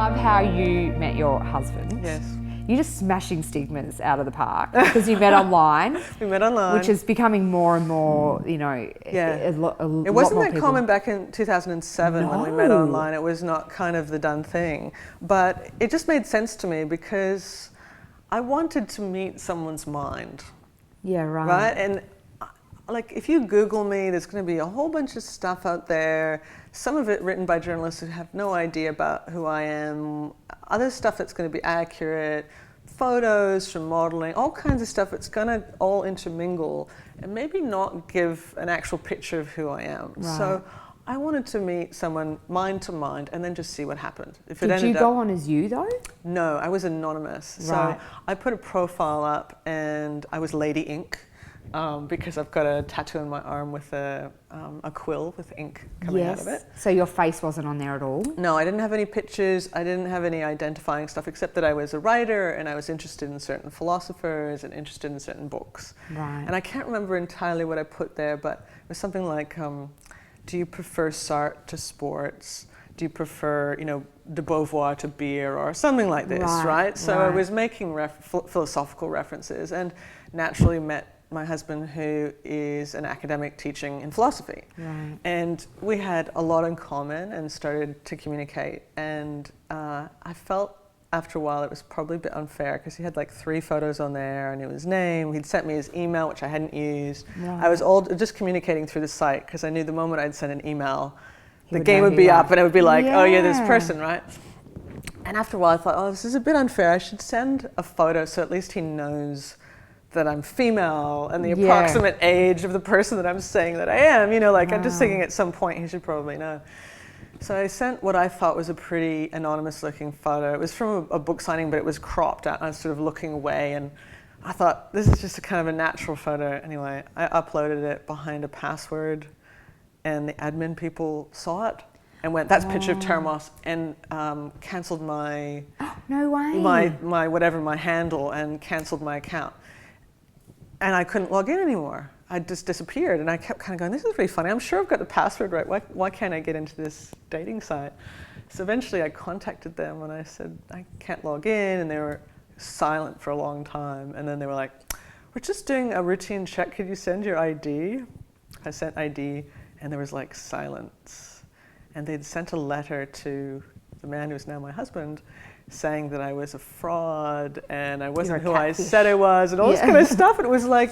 love how you met your husband. Yes. You're just smashing stigmas out of the park because you met online. We met online. Which is becoming more and more, you know, Yeah. a lot It wasn't more that people. common back in 2007 when we met No. online. It was not kind of the done thing. But it just made sense to me because I wanted to meet someone's mind, Yeah, right. right? And like if you Google me, there's going to be a whole bunch of stuff out there, some of it written by journalists who have no idea about who I am, other stuff that's going to be accurate, photos from modeling, all kinds of stuff that's going to all intermingle and maybe not give an actual picture of who I am. Right. So I wanted to meet someone mind to mind and then just see what happened. If it Did you ended go up, on as you though? No, I was anonymous. Right. So I put a profile up and I was Lady Ink. Because I've got a tattoo on my arm with a quill with ink coming out of it. So your face wasn't on there at all? No, I didn't have any pictures. I didn't have any identifying stuff except that I was a writer and I was interested in certain philosophers and interested in certain books. Right. And I can't remember entirely what I put there, but it was something like, do you prefer Sartre to sports? Do you prefer, de Beauvoir to beer or something like this, right? So I was making philosophical references and naturally met my husband, who is an academic teaching in philosophy. Right. And we had a lot in common and started to communicate. And I felt after a while it was probably a bit unfair because he had like 3 photos on there and it was his name. He'd sent me his email, which I hadn't used. Right. I was just communicating through the site because I knew the moment I'd send an email, the would game know would who be you up are. and it would be like, oh yeah, this Yeah. person, right? And after a while I thought, oh, this is a bit unfair. I should send a photo so at least he knows that I'm female and the approximate age of the person that I'm saying that I am. I'm just thinking at some point he should probably know. So I sent what I thought was a pretty anonymous looking photo. It was from a book signing, but it was cropped out and I was sort of looking away and I thought this is just a kind of a natural photo. Anyway, I uploaded it behind a password and the admin people saw it and went, that's a picture of Termos, and cancelled my No way. my handle and cancelled my account. And I couldn't log in anymore. I just disappeared. And I kept kind of going, this is really funny. I'm sure I've got the password right. Why can't I get into this dating site? So eventually I contacted them and I said, I can't log in. And they were silent for a long time. And then they were like, we're just doing a routine check. Could you send your ID? I sent ID and there was like silence. And they'd sent a letter to the man who's now my husband saying that I was a fraud and I wasn't who I said I was and all this kind of stuff. And it was like,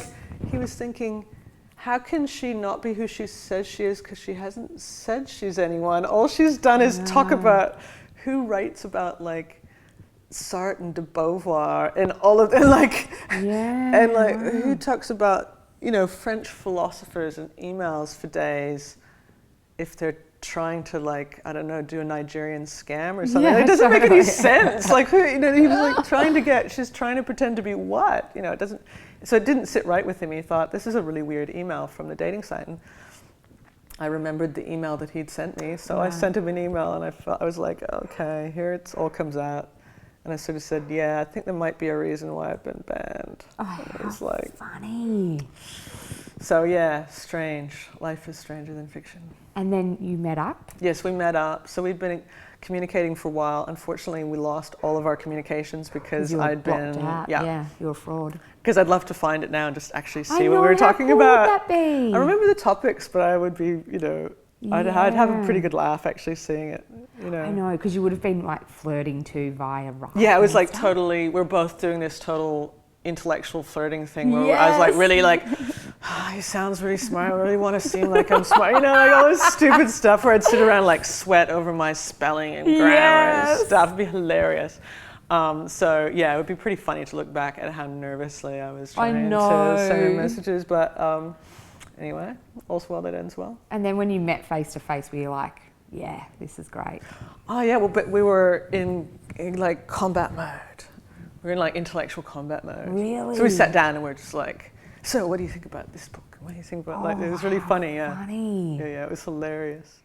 he was thinking, how can she not be who she says she is because she hasn't said she's anyone. All she's done is talk about who writes about like Sartre and de Beauvoir and all of and who talks about, French philosophers and emails for days if they're trying to do a Nigerian scam or something. It doesn't make any sense. He was like she's trying to pretend to be what? It doesn't, so it didn't sit right with him. He thought, this is a really weird email from the dating site. And I remembered the email that he'd sent me. So I sent him an email and I was like, okay, here it all comes out. And I sort of said, yeah, I think there might be a reason why I've been banned. Oh, it was like, funny. So yeah, strange. Life is stranger than fiction. And then you met up? Yes, we met up. So we'd been communicating for a while. Unfortunately, we lost all of our communications because I'd been out. Yeah, you're a fraud. Because I'd love to find it now and just actually see what we were talking about. How cool would that be? I remember the topics, but I would be, I'd have a pretty good laugh actually seeing it. I know, because you would have been like flirting too via writing. Yeah, it was like totally. We're both doing this total intellectual flirting thing where I was like really like, he sounds really smart. I really want to seem like I'm smart. All this stupid stuff where I'd sit around like sweat over my spelling and grammar and stuff. It'd be hilarious. So yeah, it would be pretty funny to look back at how nervously I was trying to send him messages. But anyway, all's well that ends well. And then when you met face to face, were you like, yeah, this is great? Oh yeah, well, but we were in like combat mode. We were in like intellectual combat mode. Really? So we sat down and we're just like, so what do you think about this book? What do you think about it was really funny, yeah. Funny. Yeah, it was hilarious.